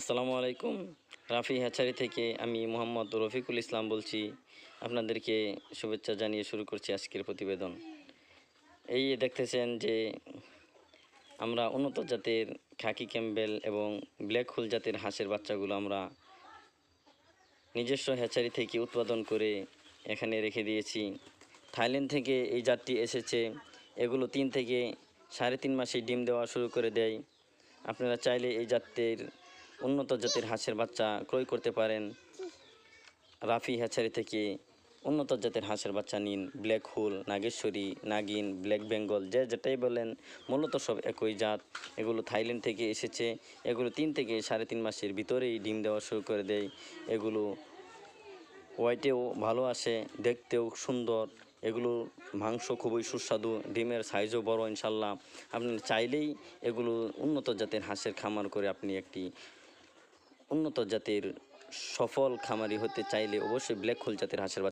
আসসালামু আলাইকুম। রাফি হ্যাচারি থেকে আমি মোহাম্মদ রফিকুল ইসলাম বলছি। আপনাদেরকে শুভেচ্ছা জানিয়ে শুরু করছি আজকের প্রতিবেদন। এই দেখতেছেন যে আমরা উন্নত জাতের খাকি ক্যাম্বেল এবং ব্ল্যাক হোল জাতের হাঁসের বাচ্চাগুলো আমরা নিজস্ব হ্যাচারি থেকে উৎপাদন করে এখানে রেখে দিয়েছি। থাইল্যান্ড থেকে এই জাতটি এসেছে। এগুলো 3 থেকে 3.5 মাসে ডিম দেওয়া শুরু করে দেয়। আপনারা চাইলে এই জাতের উন্নত জাতের হাঁসের বাচ্চা ক্রয় করতে পারেন। রাফি হ্যাচারি থেকে উন্নত জাতের হাঁসের বাচ্চা নিন। ব্ল্যাক হোল, নাগেশ্বরী, নাগিন, ব্ল্যাক বেঙ্গল যেটাই বলেন, মূলত সব একই জাত। এগুলো থাইল্যান্ড থেকে এসেছে। এগুলো 3 থেকে 3.5 মাসের ভিতরেই ডিম দেওয়া শুরু করে দেয়। এগুলো ওয়াইটেও ভালো আসে, দেখতেও সুন্দর। এগুলো মাংস খুবই সুস্বাদু, ডিমের সাইজও বড় ইনশাল্লাহ। আপনি চাইলেই এগুলো উন্নত জাতের হাঁসের খামার করে আপনি একটি উন্নত জাতের সফল খামারি হতে চাইলে অবশ্যই ব্ল্যাক হোল জাতের হাঁসের